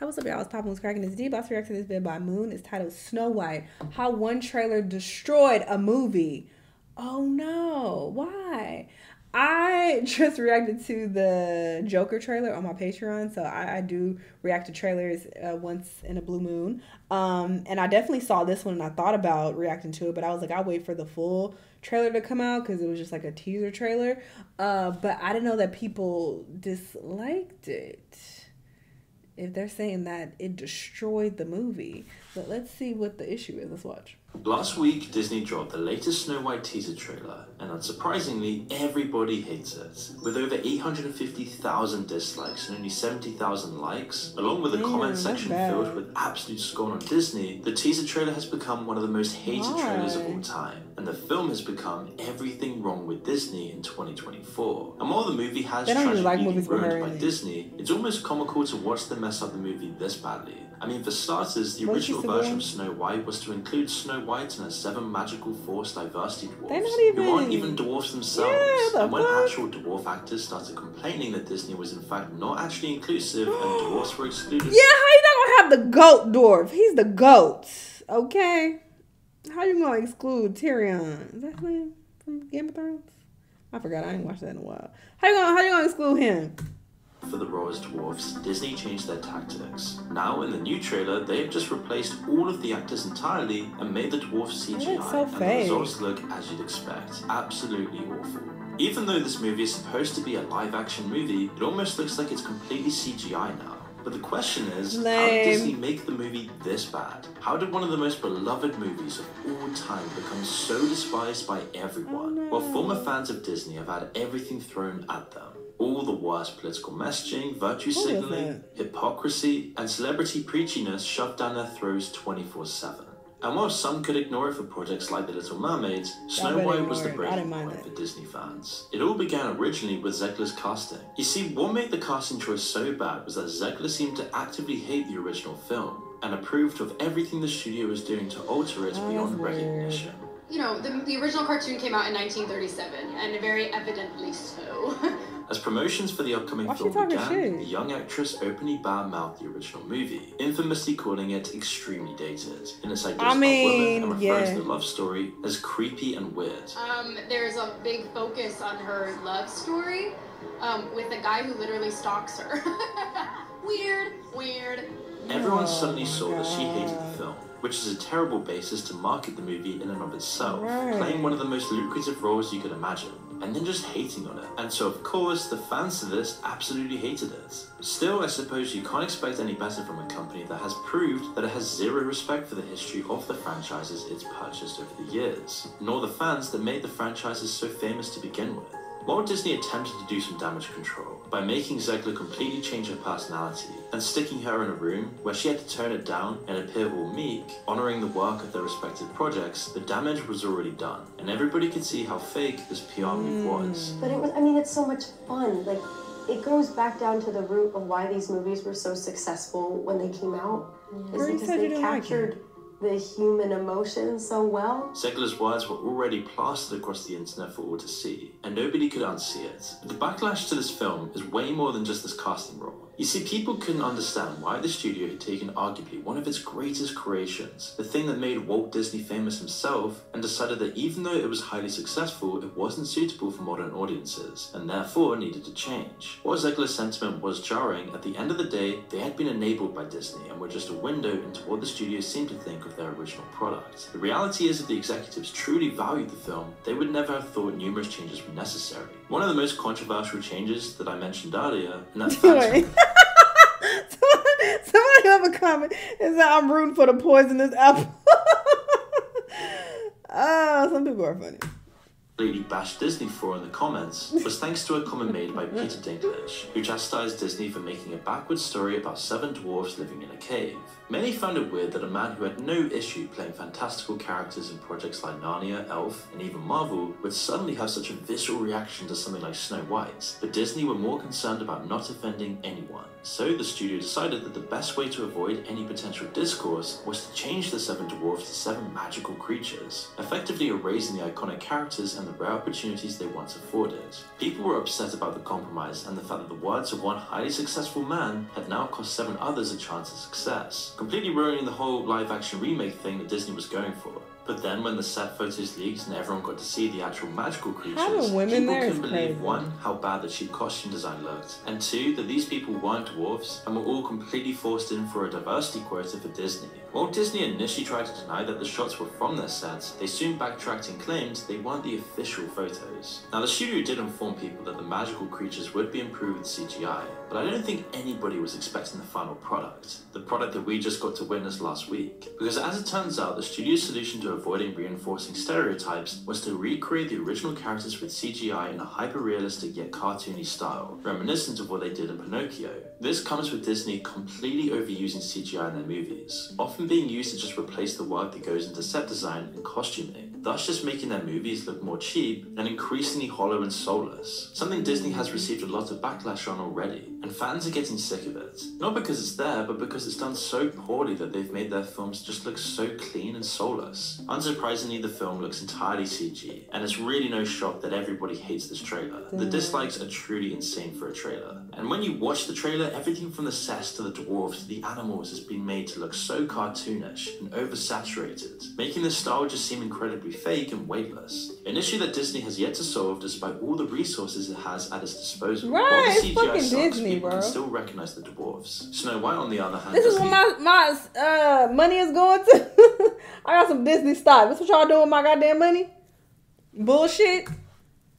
Hey, what's up, y'all? It's Papa was cracking this deep. I react to this vid by Moon. It's titled Snow White. How one trailer destroyed a movie. Oh no, why? I just reacted to the Joker trailer on my Patreon, so I do react to trailers once in a blue moon. And I definitely saw this one and I thought about reacting to it, but I was like, I'll wait for the full trailer to come out because it was just like a teaser trailer. But I didn't know that people disliked it. If they're saying that it destroyed the movie. But let's see what the issue is. Let's watch. Last week, Disney dropped the latest Snow White teaser trailer, and unsurprisingly, everybody hates it. With over 850,000 dislikes and only 70,000 likes, along with a comment section filled with absolute scorn on Disney, the teaser trailer has become one of the most hated trailers of all time, and the film has become everything wrong with Disney in 2024. And while the movie has tragically been ruined by Disney, it's almost comical to watch them mess up the movie this badly. I mean, for starters, the original version of Snow White was to include Snow White and her 7 magical force diversity dwarfs, who aren't even dwarfs themselves. And when actual dwarf actors started complaining that Disney was in fact not actually inclusive and dwarfs were excluded. Yeah, how you not gonna have the goat dwarf? He's the goat, okay? How you gonna exclude Tyrion? Is that his name from Game of Thrones? I forgot, I ain't watched that in a while. How you gonna exclude him? For the role as dwarfs, Disney changed their tactics. Now, in the new trailer, they have just replaced all of the actors entirely and made the dwarfs CGI, and the results look as you'd expect. Absolutely awful. Even though this movie is supposed to be a live-action movie, it almost looks like it's completely CGI now. But the question is, how did Disney make the movie this bad? How did one of the most beloved movies of all time become so despised by everyone, while former fans of Disney have had everything thrown at them? All the worst political messaging, virtue signaling, hypocrisy, and celebrity preachiness shoved down their throats 24/7. And while some could ignore it for projects like The Little Mermaid, Snow White was the breaking point for Disney fans. It all began originally with Zegler's casting. You see, what made the casting choice so bad was that Zegler seemed to actively hate the original film, and approved of everything the studio was doing to alter it beyond recognition. You know, the original cartoon came out in 1937, and very evidently so. As promotions for the upcoming film began, the young actress openly bad-mouthed the original movie, infamously calling it extremely dated, in its ideas about women, and referring to the love story as creepy and weird. There's a big focus on her love story, with a guy who literally stalks her. Weird. Everyone suddenly saw that she hated the film, which is a terrible basis to market the movie in and of itself, playing one of the most lucrative roles you could imagine, and then just hating on it. And so of course, the fans to this absolutely hated it. Still, I suppose you can't expect any better from a company that has proved that it has zero respect for the history of the franchises it's purchased over the years, nor the fans that made the franchises so famous to begin with. Walt Disney attempted to do some damage control by making Zegler completely change her personality and sticking her in a room where she had to tone it down and appear all meek, honoring the work of their respective projects. The damage was already done, and everybody could see how fake this PR move was. But it was, I mean, it's so much fun. Like, it goes back down to the root of why these movies were so successful when they came out. Is because they captured the human emotion so well. Zegler's words were already plastered across the internet for all to see, and nobody could unsee it. But the backlash to this film is way more than just this casting role. You see, people couldn't understand why the studio had taken arguably one of its greatest creations, the thing that made Walt Disney famous himself, and decided that even though it was highly successful, it wasn't suitable for modern audiences, and therefore needed to change. While Zegler's sentiment was jarring, at the end of the day, they had been enabled by Disney and were just a window into what the studio seemed to think of their original product. The reality is that the executives truly valued the film, they would never have thought numerous changes were necessary. One of the most controversial changes that I mentioned earlier, and that Somebody have a comment is that I'm rooting for the poisonous apple. Some people are funny. Lady bashed Disney for in the comments was thanks to a comment made by Peter Dinklage, who chastised Disney for making a backwards story about 7 dwarfs living in a cave. Many found it weird that a man who had no issue playing fantastical characters in projects like Narnia, Elf, and even Marvel would suddenly have such a visceral reaction to something like Snow White, but Disney were more concerned about not offending anyone. So the studio decided that the best way to avoid any potential discourse was to change the 7 dwarfs to 7 magical creatures, effectively erasing the iconic characters and the rare opportunities they once afforded. People were upset about the compromise and the fact that the words of one highly successful man had now cost 7 others a chance at success, completely ruining the whole live-action remake thing that Disney was going for. But then when the set photos leaked and everyone got to see the actual magical creatures, people couldn't believe, 1, how bad the cheap costume design looked, and 2, that these people weren't dwarfs and were all completely forced in for a diversity quota for Disney. While Disney initially tried to deny that the shots were from their sets, they soon backtracked and claimed they weren't the official photos. Now the studio did inform people that the magical creatures would be improved with CGI, but I don't think anybody was expecting the final product, the product that we just got to witness last week. Because as it turns out, the studio's solution to avoiding reinforcing stereotypes was to recreate the original characters with CGI in a hyper-realistic yet cartoony style, reminiscent of what they did in Pinocchio. This comes with Disney completely overusing CGI in their movies, often being used to just replace the work that goes into set design and costuming, thus just making their movies look more cheap and increasingly hollow and soulless, something Disney has received a lot of backlash on already, and fans are getting sick of it. Not because it's there, but because it's done so poorly that they've made their films just look so clean and soulless. Unsurprisingly, the film looks entirely CG, and it's really no shock that everybody hates this trailer. The dislikes are truly insane for a trailer. And when you watch the trailer, everything from the sets to the dwarves to the animals has been made to look so cartoonish and oversaturated, making the style just seem incredibly fake and weightless. An issue that Disney has yet to solve despite all the resources it has at its disposal. Right, While the it's fucking Disney, people bro. can still recognize the dwarfs. Snow White, on the other hand, this is what my money is going to. I got some Disney stock. That's what y'all doing with my goddamn money? Bullshit.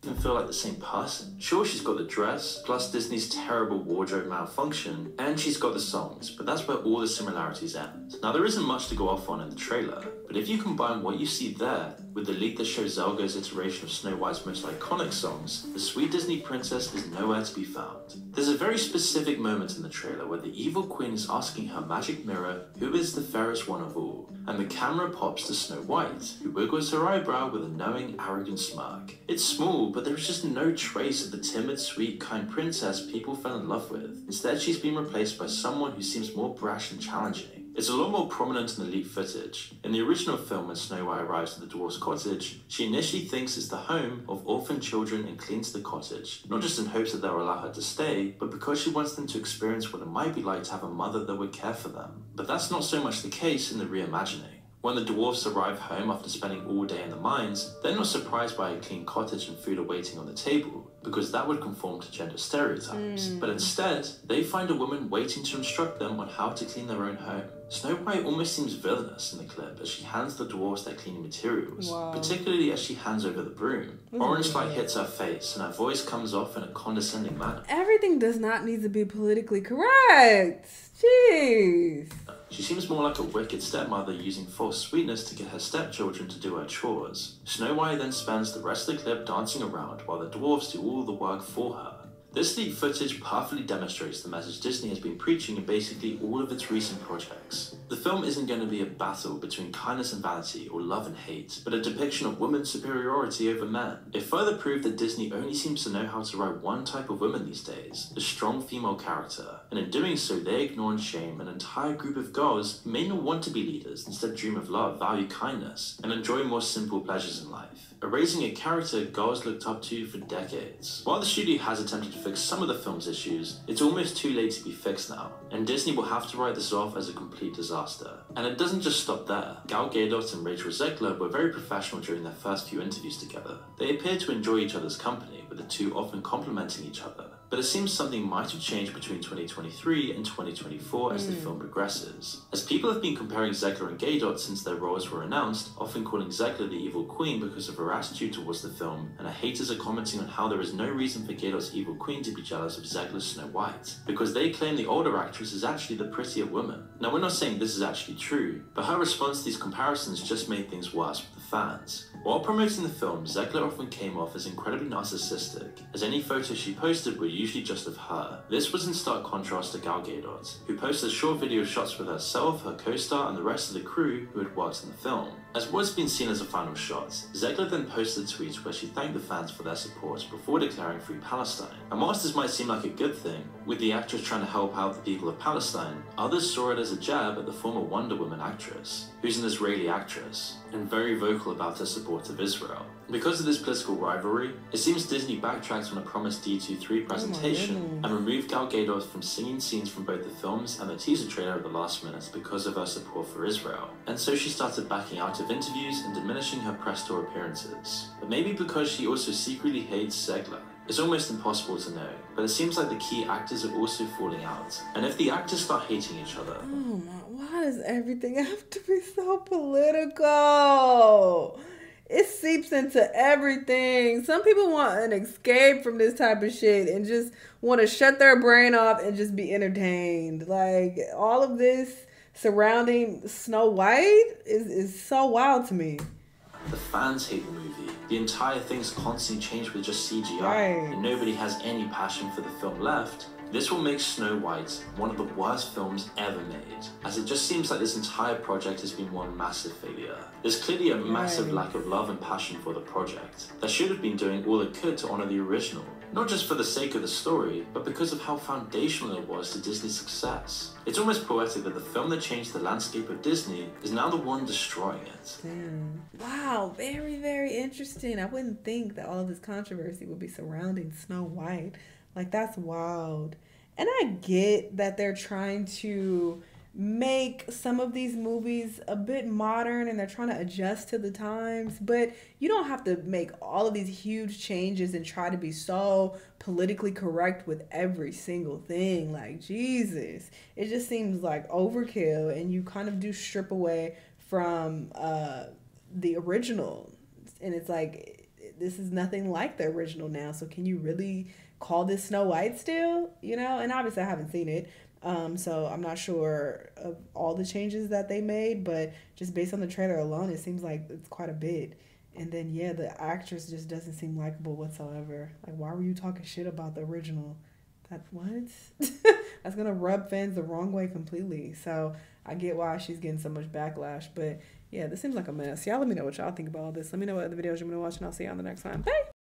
Even feel like the same person. Sure, she's got the dress, plus Disney's terrible wardrobe malfunction, and she's got the songs, but that's where all the similarities end. Now, there isn't much to go off on in the trailer, but if you combine what you see there with the leak that shows Zelda's iteration of Snow White's most iconic songs, the sweet Disney princess is nowhere to be found. There's a very specific moment in the trailer where the evil queen is asking her magic mirror who is the fairest one of all, and the camera pops to Snow White, who wiggles her eyebrow with a knowing, arrogant smirk. It's small, but there is just no trace of the timid, sweet, kind princess people fell in love with. Instead, she's been replaced by someone who seems more brash and challenging. It's a lot more prominent in the leaked footage. In the original film, when Snow White arrives at the dwarf's cottage, she initially thinks it's the home of orphan children and cleans the cottage, not just in hopes that they'll allow her to stay, but because she wants them to experience what it might be like to have a mother that would care for them. But that's not so much the case in the reimagining. When the dwarfs arrive home after spending all day in the mines, they're not surprised by a clean cottage and food awaiting on the table, because that would conform to gender stereotypes. But instead, they find a woman waiting to instruct them on how to clean their own home. Snow White almost seems villainous in the clip as she hands the dwarfs their cleaning materials, particularly as she hands over the broom. Orange light hits her face and her voice comes off in a condescending manner. Everything does not need to be politically correct. Jeez. She seems more like a wicked stepmother using false sweetness to get her stepchildren to do her chores. Snow White then spends the rest of the clip dancing around while the dwarfs do all the work for her. This leaked footage perfectly demonstrates the message Disney has been preaching in basically all of its recent projects. The film isn't going to be a battle between kindness and vanity or love and hate, but a depiction of women's superiority over men. It further proved that Disney only seems to know how to write one type of woman these days, the strong female character, and in doing so they ignore and shame an entire group of girls who may not want to be leaders, instead dream of love, value kindness, and enjoy more simple pleasures in life, erasing a character girls looked up to for decades. While the studio has attempted to fix some of the film's issues, it's almost too late to be fixed now, and Disney will have to write this off as a complete disaster. And it doesn't just stop there. Gal Gadot and Rachel Zegler were very professional during their first few interviews together. They appeared to enjoy each other's company, with the two often complimenting each other. But it seems something might have changed between 2023 and 2024 as the film progresses. As people have been comparing Zegler and Gadot since their roles were announced, often calling Zegler the evil queen because of her attitude towards the film, and her haters are commenting on how there is no reason for Gadot's evil queen to be jealous of Zegler's Snow White, because they claim the older actress is actually the prettier woman. Now, we're not saying this is actually true, but her response to these comparisons just made things worse for the fans. While promoting the film, Zegler often came off as incredibly narcissistic, as any photos she posted were usually just of her. This was in stark contrast to Gal Gadot, who posted short video shots with herself, her co-star, and the rest of the crew who had worked in the film. As what's been seen as a final shot, Zegler then posted a tweet where she thanked the fans for their support before declaring Free Palestine. And whilst this might seem like a good thing, with the actress trying to help out the people of Palestine, others saw it as a jab at the former Wonder Woman actress, who's an Israeli actress, and very vocal about her support of Israel. Because of this political rivalry, it seems Disney backtracked on a promised D23 presentation and removed Gal Gadot from singing scenes from both the films and the teaser trailer at the last minute because of her support for Israel. And so she started backing out of interviews and diminishing her press tour appearances. But maybe because she also secretly hates Zegler. It's almost impossible to know, but it seems like the key actors are also falling out. And if the actors start hating each other... Oh my, why does everything have to be so political? It seeps into everything. Some people want an escape from this type of shit and just want to shut their brain off and just be entertained. Like, all of this surrounding Snow White is so wild to me. The fans hate the movie. The entire thing's constantly changed with just CGI, and nobody has any passion for the film left. This will make Snow White one of the worst films ever made, as it just seems like this entire project has been one massive failure. There's clearly a massive lack of love and passion for the project. They should have been doing all it could to honor the original, not just for the sake of the story, but because of how foundational it was to Disney's success. It's almost poetic that the film that changed the landscape of Disney is now the one destroying it. Wow, very, very interesting. I wouldn't think that all of this controversy would be surrounding Snow White. Like, that's wild. And I get that they're trying to make some of these movies a bit modern and they're trying to adjust to the times, but you don't have to make all of these huge changes and try to be so politically correct with every single thing. Like, Jesus, it just seems like overkill, and you kind of do strip away from the original, and it's like, this is nothing like the original now, so can you really call this Snow White still? You know, and obviously I haven't seen it, so I'm not sure of all the changes that they made, but just based on the trailer alone, it seems like it's quite a bit. And then, yeah, the actress just doesn't seem likable whatsoever. Like, why were you talking shit about the original? What? That's gonna rub fans the wrong way completely. So I get why she's getting so much backlash, but yeah, this seems like a mess. Y'all let me know what y'all think about all this. Let me know what other videos you want to watch, and I'll see you on the next one. Bye!